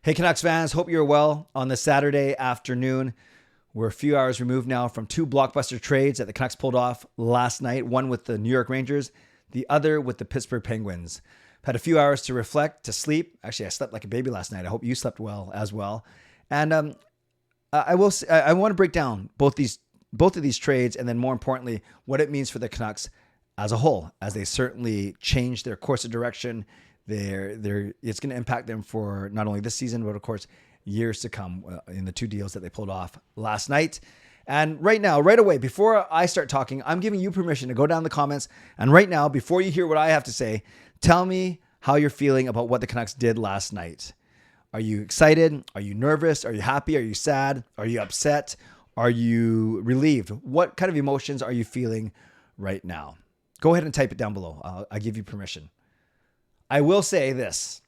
Hey, Canucks fans, hope you're well on this Saturday afternoon. We're a few hours removed now from two blockbuster trades that the Canucks pulled off last night, one with the New York Rangers, the other with the Pittsburgh Penguins. Had a few hours to reflect, to sleep. Actually, I slept like a baby last night. I hope you slept well as well. And I want to break down both of these trades, and then more importantly, what it means for the Canucks as a whole, as they certainly change their course of direction. It's going to impact them for not only this season, but of course, years to come in the two deals that they pulled off last night. And right now, right away, before I start talking, I'm giving you permission to go down in the comments. And right now, before you hear what I have to say, tell me how you're feeling about what the Canucks did last night. Are you excited? Are you nervous? Are you happy? Are you sad? Are you upset? Are you relieved? What kind of emotions are you feeling right now? Go ahead and type it down below. I'll give you permission. I will say this.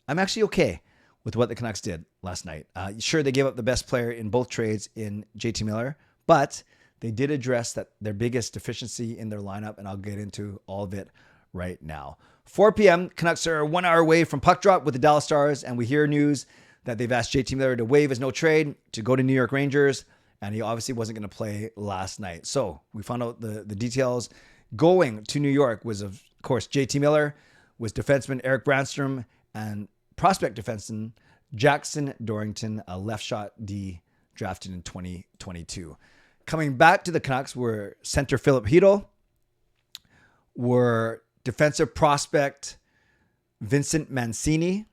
I'm actually okay with what the Canucks did last night. Sure, they gave up the best player in both trades in JT Miller, but they did address their biggest deficiency in their lineup, and I'll get into all of it right now. 4 p.m., Canucks are 1 hour away from puck drop with the Dallas Stars, and we hear news that they've asked JT Miller to waive his no trade to go to New York Rangers, and he obviously wasn't going to play last night. So we found out the details. Going to New York was, of course, JT Miller, was defenseman Eric Brandstrom, and prospect defenseman Jackson Dorrington, a left shot D drafted in 2022. Coming back to the Canucks were center Philip Hedl, were defensive prospect Vincent Mancini,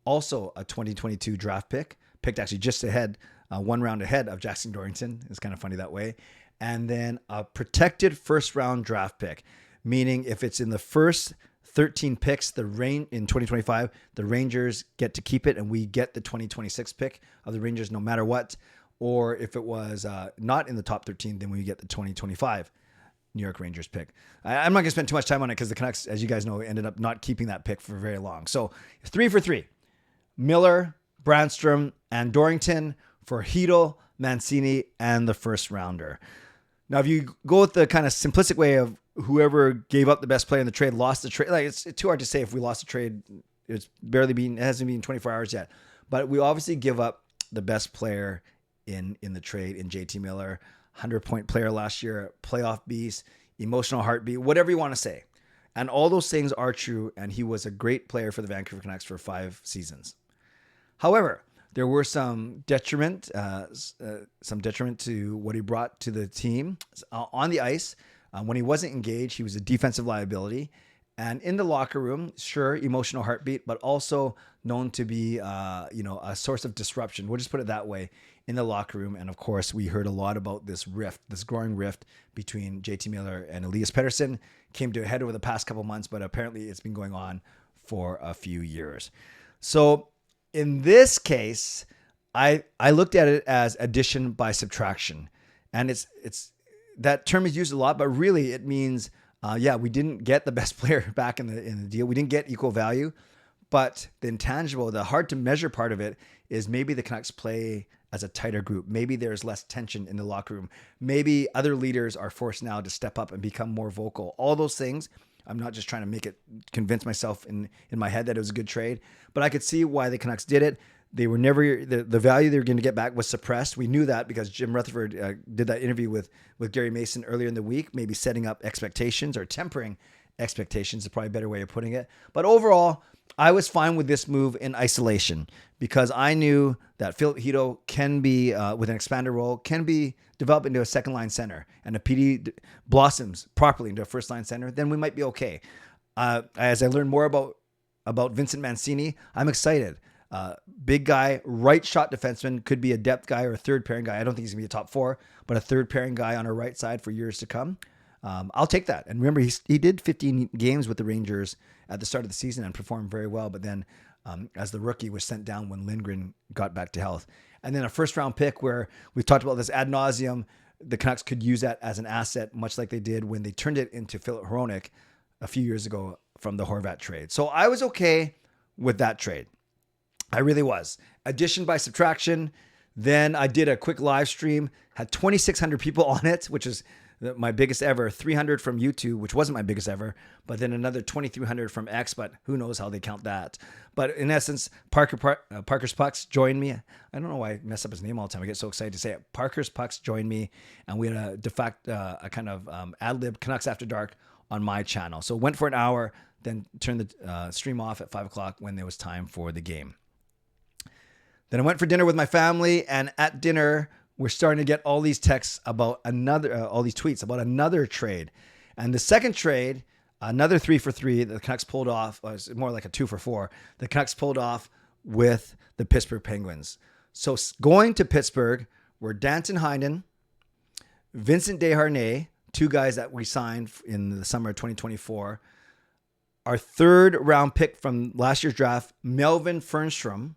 also a 2022 draft picked actually just ahead, 1 round ahead of Jackson Dorrington. It's kind of funny that way. And then a protected first round draft pick, meaning if it's in the first 13 picks in 2025, the Rangers get to keep it, and we get the 2026 pick of the Rangers no matter what. Or if it was not in the top 13, then we get the 2025 New York Rangers pick. I'm not going to spend too much time on it because the Canucks, as you guys know, ended up not keeping that pick for very long. So 3 for 3. Miller, Brandstrom, and Dorrington for Hedl, Mancini, and the first rounder. Now, if you go with the kind of simplistic way of whoever gave up the best player in the trade lost the trade, like it's too hard to say if we lost the trade. It hasn't been 24 hours yet, but we obviously give up the best player in the trade in JT Miller, 100-point player last year, playoff beast, emotional heartbeat, whatever you want to say. And all those things are true. And he was a great player for the Vancouver Canucks for 5 seasons. However, there were some detriment to what he brought to the team on the ice. When he wasn't engaged, he was a defensive liability. And in the locker room, sure, emotional heartbeat, but also known to be, a source of disruption. We'll just put it that way in the locker room. And of course, we heard a lot about this growing rift between JT Miller and Elias Pettersson. Came to a head over the past couple months, but apparently it's been going on for a few years. So in this case, I looked at it as addition by subtraction, and it's that term is used a lot, but really it means, we didn't get the best player back in the deal. We didn't get equal value, but the intangible, the hard to measure part of it is maybe the Canucks play as a tighter group. Maybe there's less tension in the locker room. Maybe other leaders are forced now to step up and become more vocal. All those things. I'm not just trying to convince myself in my head that it was a good trade, but I could see why the Canucks did it. They were never, the value they were going to get back was suppressed. We knew that because Jim Rutherford did that interview with Gary Mason earlier in the week, maybe setting up expectations or tempering expectations is probably a better way of putting it. But overall, I was fine with this move in isolation because I knew that Philip Hedl can be, with an expanded role, can be developed into a second line center, and if PD blossoms properly into a first line center, then we might be okay. As I learned more about Vincent Mancini, I'm excited. Big guy, right shot defenseman, could be a depth guy or a third pairing guy. I don't think he's gonna be a top 4, but a third pairing guy on our right side for years to come. I'll take that. And remember, he did 15 games with the Rangers at the start of the season and performed very well. But then as the rookie was sent down when Lindgren got back to health. And then a first round pick where we've talked about this ad nauseum. The Canucks could use that as an asset, much like they did when they turned it into Philip Hronek a few years ago from the Horvat trade. So I was okay with that trade. I really was. Addition by subtraction. Then I did a quick live stream, had 2,600 people on it, which is my biggest ever, 300 from U2, which wasn't my biggest ever, but then another 2,300 from X, but who knows how they count that. But in essence, Parker's Pucks joined me. I don't know why I mess up his name all the time. I get so excited to say it. Parker's Pucks joined me, and we had a kind of ad-lib Canucks After Dark on my channel. So went for an hour, then turned the stream off at 5 o'clock when there was time for the game. Then I went for dinner with my family, and at dinner, we're starting to get all these texts about all these tweets about another trade. And the second trade, another 3 for 3, the Canucks pulled off, well, it was more like a 2 for 4. The Canucks pulled off with the Pittsburgh Penguins. So going to Pittsburgh were Danton Heinen, Vincent Desharnais, 2 guys that we signed in the summer of 2024. Our 3rd round pick from last year's draft, Melvin Fernstrom,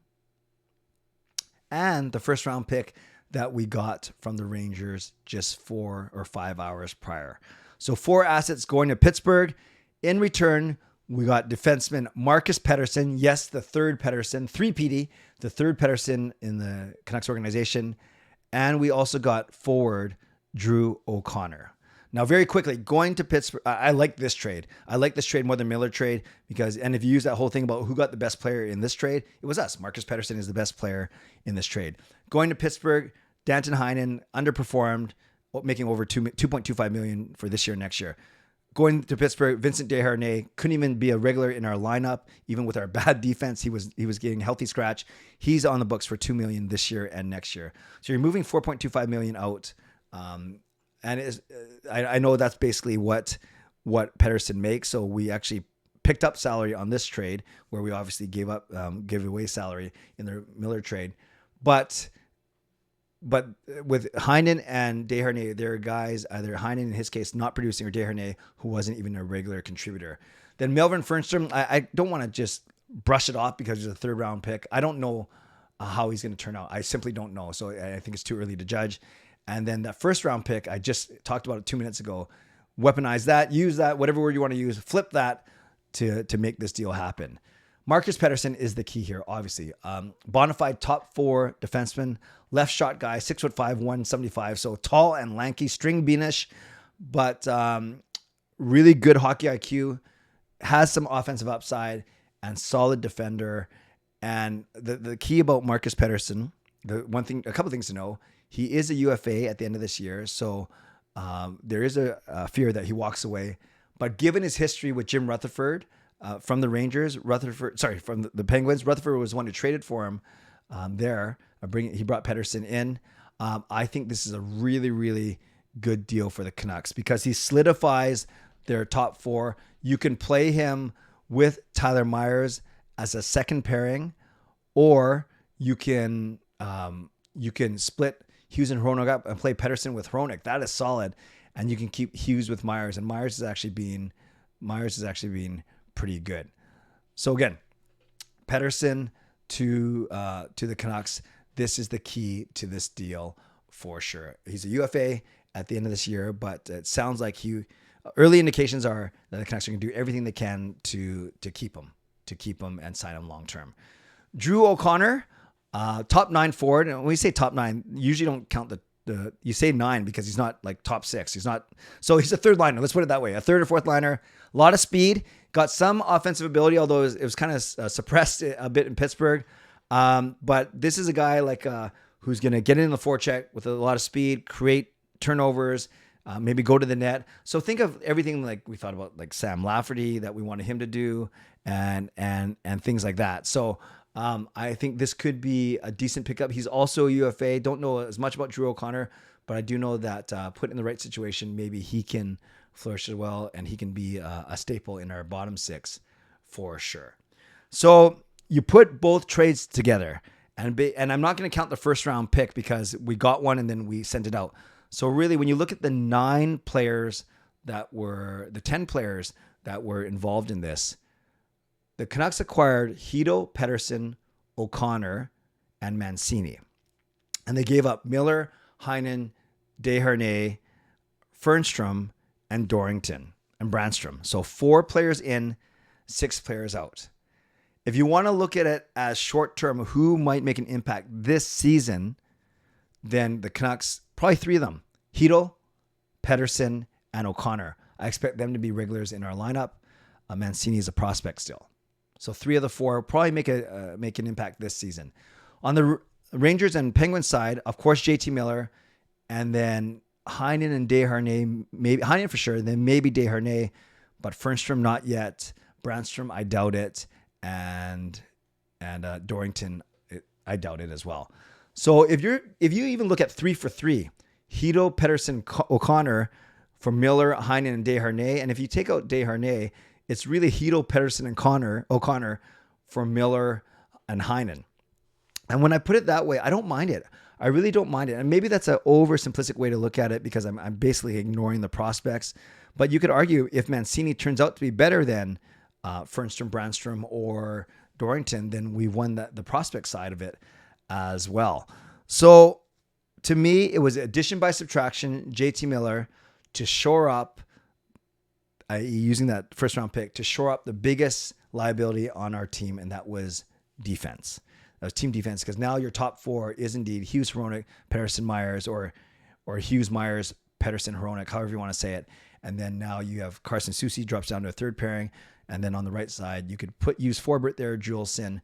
and the 1st round pick that we got from the Rangers just 4 or 5 hours prior. So 4 assets going to Pittsburgh. In return, we got defenseman Marcus Pettersson. Yes, the 3rd Pettersson, 3PD, the 3rd Pettersson in the Canucks organization. And we also got forward Drew O'Connor. Now, very quickly, going to Pittsburgh, I like this trade. I like this trade more than Miller trade because, and if you use that whole thing about who got the best player in this trade, it was us. Marcus Pettersson is the best player in this trade. Going to Pittsburgh, Danton Heinen underperformed, making over $2.25 million for this year and next year. Going to Pittsburgh, Vincent Desharnais couldn't even be a regular in our lineup, even with our bad defense. He was getting a healthy scratch. He's on the books for $2 million this year and next year. So you're moving $4.25 million out. And I know that's basically what Pettersson makes. So we actually picked up salary on this trade, where we obviously gave away salary in the Miller trade. But with Heinen and Desharnais, there are guys, either Heinen in his case not producing, or Desharnais who wasn't even a regular contributor. Then Melvin Fernstrom, I don't want to just brush it off because he's a 3rd round pick. I don't know how he's going to turn out. I simply don't know. So I think it's too early to judge. And then that 1st round pick, I just talked about it 2 minutes ago. Weaponize that, use that, whatever word you want to use, flip that to make this deal happen. Marcus Pettersson is the key here, obviously. Bonafide top 4 defenseman, left shot guy, 6'5", 175. So tall and lanky, string beanish, but really good hockey IQ, has some offensive upside, and solid defender. And the key about Marcus Pettersson, a couple things to know. He is a UFA at the end of this year, so there is a fear that he walks away. But given his history with Jim Rutherford from the from the Penguins, Rutherford was the one who traded for him there. He brought Pettersson in. I think this is a really, really good deal for the Canucks because he solidifies their top 4. You can play him with Tyler Myers as a second pairing, or you can split Hughes and Hronek up and play Pettersson with Hronek. That is solid. And you can keep Hughes with Myers. And Myers is actually being pretty good. So again, Pettersson to the Canucks. This is the key to this deal for sure. He's a UFA at the end of this year, but it sounds like early indications are that the Canucks are going to do everything they can to keep him and sign him long term. Drew O'Connor. Top 9 forward. And when we say top 9, you usually don't count you say 9 because he's not like top 6. He's a 3rd liner. Let's put it that way. A 3rd or 4th liner, a lot of speed, got some offensive ability, although it was kind of suppressed a bit in Pittsburgh. But this is a guy who's going to get in the forecheck with a lot of speed, create turnovers, maybe go to the net. So think of everything like we thought about, like Sam Lafferty that we wanted him to do and things like that. So, I think this could be a decent pickup. He's also a UFA. Don't know as much about Drew O'Connor, but I do know that put in the right situation, maybe he can flourish as well, and he can be a staple in our bottom 6 for sure. So you put both trades together, and I'm not going to count the 1st round pick because we got one and then we sent it out. So really, when you look at the 10 players that were involved in this, the Canucks acquired Hito, Pettersson, O'Connor, and Mancini. And they gave up Miller, Heinen, Desharnais, Fernstrom, and Dorrington, and Brandstrom. So 4 players in, 6 players out. If you want to look at it as short-term, who might make an impact this season, then the Canucks, probably 3 of them. Hito, Pettersson, and O'Connor. I expect them to be regulars in our lineup. Mancini is a prospect still. So 3 of the 4 probably make an impact this season. On the Rangers and Penguins side, of course, JT Miller, and then Heinen and Desharnais, maybe Heinen for sure, then maybe Desharnais, but Fernstrom not yet. Brandstrom, I doubt it, and Dorrington, I doubt it as well. So if you even look at 3 for 3, Hito, Pettersson, O'Connor for Miller, Heinen, and Desharnais, and if you take out Desharnais, it's really Hito, Pettersson, and O'Connor for Miller and Heinen. And when I put it that way, I don't mind it. I really don't mind it. And maybe that's an oversimplistic way to look at it because I'm basically ignoring the prospects. But you could argue if Mancini turns out to be better than Fernstrom, Brandstrom, or Dorrington, then we won the prospect side of it as well. So to me, it was addition by subtraction, JT Miller, to shore up, using that first round pick, to shore up the biggest liability on our team, and that was defense. That was team defense, because now your top 4 is indeed Hughes, Hronek, Pettersson, Myers, or Hughes, Myers, Pettersson, Hronek, however you want to say it. And then now you have Carson Soucy drops down to a third pairing. And then on the right side, you could use Forbert there, Juleson,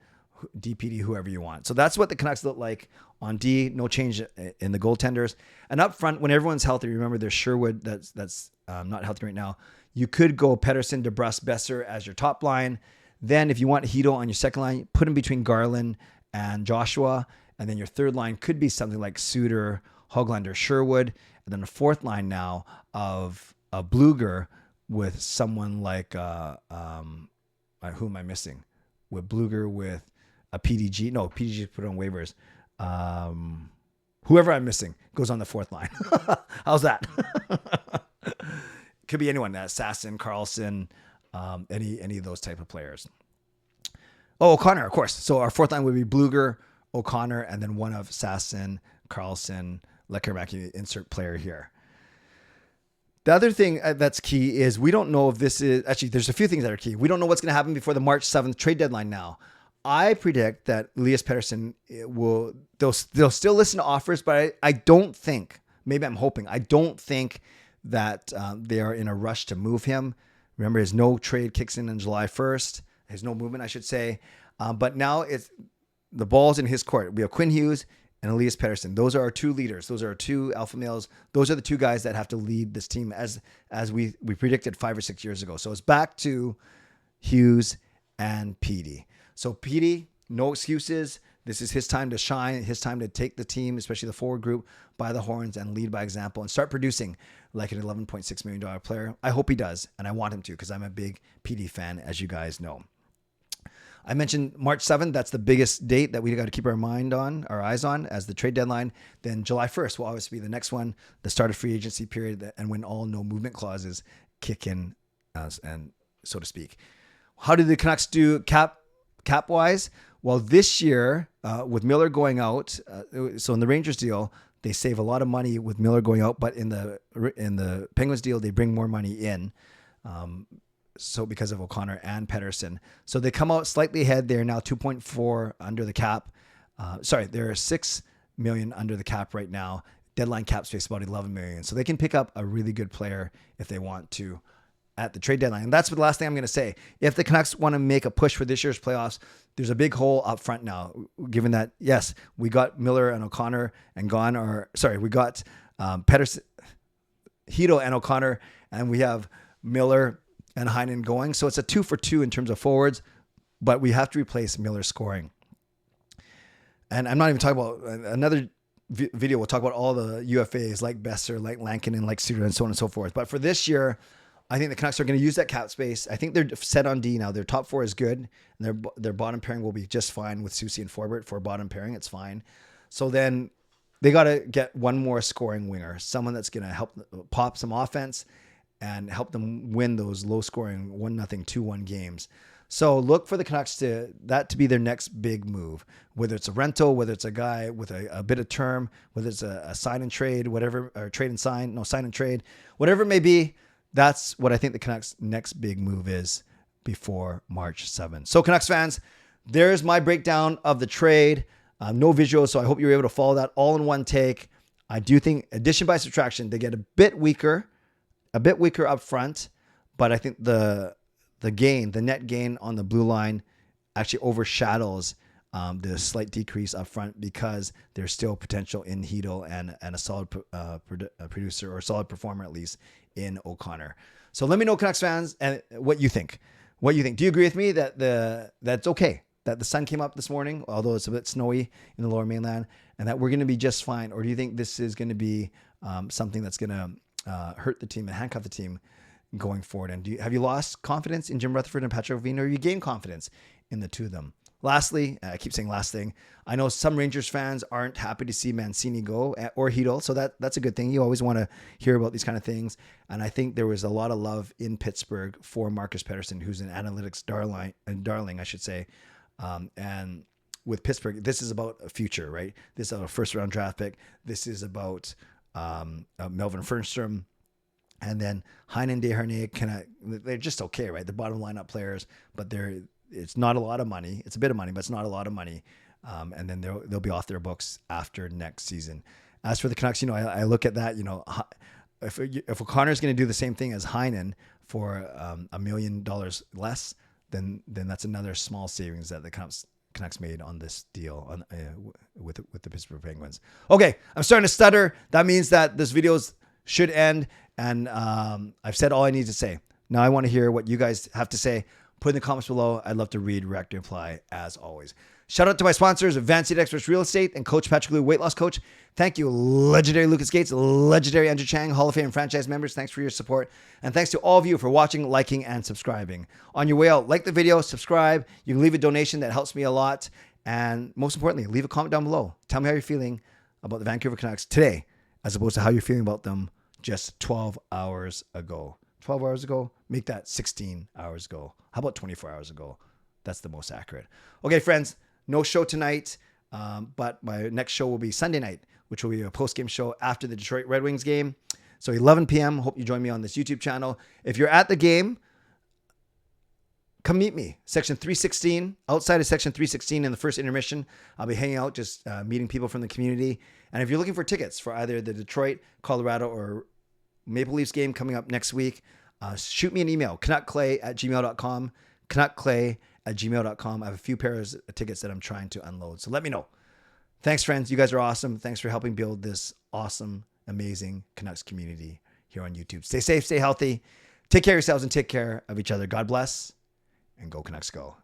DPD, whoever you want. So that's what the Canucks look like on D. No change in the goaltenders. And up front, when everyone's healthy, remember there's Sherwood that's not healthy right now. You could go Pettersson, DeBrusk, Besser as your top line. Then if you want Hito on your second line, put him between Garland and Joshua. And then your third line could be something like Suter, Höglander, Sherwood. And then the fourth line now of Bluger with someone like, who am I missing? With Bluger, with a PDG. No, PDG put on waivers. Whoever I'm missing goes on the fourth line. How's that? Could be anyone. Sasson, Carlson, any of those type of players. Oh, O'Connor, of course. So our fourth line would be Bluger, O'Connor, and then one of Sasson, Carlson, Lekkerimäki, insert player here. The other thing that's key is we don't know if this is... Actually, there's a few things that are key. We don't know what's going to happen before the March 7th trade deadline now. I predict that Elias Pettersson they'll still listen to offers, but I don't think, maybe I'm hoping, I don't think that they are in a rush to move him. Remember, his no trade kicks in on July 1st. His no movement, I should say. But now the ball's in his court. We have Quinn Hughes and Elias Pettersson. Those are our 2 leaders. Those are our 2 alpha males. Those are the 2 guys that have to lead this team as we predicted 5 or 6 years ago. So it's back to Hughes and Petey. So Petey, no excuses. This is his time to shine, his time to take the team, especially the forward group, by the horns and lead by example and start producing like an $11.6 million player. I hope he does, and I want him to because I'm a big Petey fan, as you guys know. I mentioned March 7th. That's the biggest date that we got to keep our eyes on as the trade deadline. Then July 1st will obviously be the next one, the start of free agency period, and when all no movement clauses kick in, and so to speak. How did the Canucks do cap wise? Well, this year with Miller going out, so in the Rangers deal, they save a lot of money with Miller going out, but in the Penguins deal, they bring more money in. So because of O'Connor and Pettersson. So they come out slightly ahead. They're now 2.4 under the cap. They're 6 million under the cap right now. Deadline cap space about 11 million. So they can pick up a really good player if they want to at the trade deadline. And that's the last thing I'm going to say. If the Canucks want to make a push for this year's playoffs, there's a big hole up front now, given that, yes, we got Miller and O'Connor and we got Pettersson, Hito and O'Connor, and we have Miller and Heinen going. So it's a 2 for 2 in terms of forwards, but we have to replace Miller scoring. And I'm not even talking about another video. We'll talk about all the UFAs like Besser, like Lankinen, like Suter, and so on and so forth. But for this year, I think the Canucks are going to use that cap space. I think they're set on D now. Their top 4 is good, and their bottom pairing will be just fine with Soucy and Forbert. For a bottom pairing, it's fine. So then they got to get one more scoring winger, someone that's going to help pop some offense and help them win those low-scoring 1-0, 2-1 games. So look for the Canucks to be their next big move, whether it's a rental, whether it's a guy with a bit of term, whether it's a sign and trade, whatever, or sign and trade, whatever it may be. That's what I think the Canucks' next big move is before March 7th. So Canucks fans, there's my breakdown of the trade. No visuals, so I hope you were able to follow that all in one take. I do think addition by subtraction, they get a bit weaker a bit weaker up front, but I think the net gain on the blue line actually overshadows the slight decrease up front because there's still potential in Hedel and a solid producer or solid performer at least in O'Connor. So let me know, Canucks fans, and what you think. What you think? Do you agree with me that that's okay that the sun came up this morning, although it's a bit snowy in the Lower Mainland, and that we're going to be just fine? Or do you think this is going to be something that's going to hurt the team and handcuff the team going forward? And have you lost confidence in Jim Rutherford and Patrick Ovino, or you gained confidence in the two of them? Lastly, I keep saying last thing, I know some Rangers fans aren't happy to see Mancini go or Hedel, so that's a good thing. You always want to hear about these kind of things. And I think there was a lot of love in Pittsburgh for Marcus Pettersson, who's an analytics darling, I should say. And with Pittsburgh, this is about a future, right? This is about a first-round draft pick. This is about Melvin Fernstrom. And then Heinen, Desharnais, they're just okay, right? They're bottom lineup players, but it's not a lot of money. It's a bit of money, but it's not a lot of money. And then they'll be off their books after next season. As for the Canucks, I look at that, if O'Connor's going to do the same thing as Heinen for $1 million less, then that's another small savings that the Canucks made on this deal with the Pittsburgh Penguins. Okay, I'm starting to stutter. That means that this video should end, and I've said all I need to say. Now I want to hear what you guys have to say. Put in the comments below. I'd love to read, react, and reply as always. Shout out to my sponsors, Advanced Experts Real Estate and Coach Patrick Liu, Weight Loss Coach. Thank you, legendary Lucas Gates, legendary Andrew Chang, Hall of Fame franchise members. Thanks for your support. And thanks to all of you for watching, liking, and subscribing. On your way out, like the video, subscribe. You can leave a donation. That helps me a lot. And most importantly, leave a comment down below. Tell me how you're feeling about the Vancouver Canucks today, as opposed to how you're feeling about them just 12 hours ago. 12 hours ago, make that 16 hours ago. How about 24 hours ago? That's the most accurate. Okay, friends, no show tonight, but my next show will be Sunday night, which will be a post-game show after the Detroit Red Wings game. So 11 p.m. Hope you join me on this YouTube channel. If you're at the game, come meet me. Section 316, outside of Section 316 in the first intermission. I'll be hanging out, just meeting people from the community. And if you're looking for tickets for either the Detroit, Colorado, or Maple Leafs game coming up next week, shoot me an email, canuckclay@gmail.com, canuckclay@gmail.com. I have a few pairs of tickets that I'm trying to unload, so let me know. Thanks, friends. You guys are awesome. Thanks for helping build this awesome, amazing Canucks community here on YouTube. Stay safe, stay healthy. Take care of yourselves and take care of each other. God bless, and go Canucks go.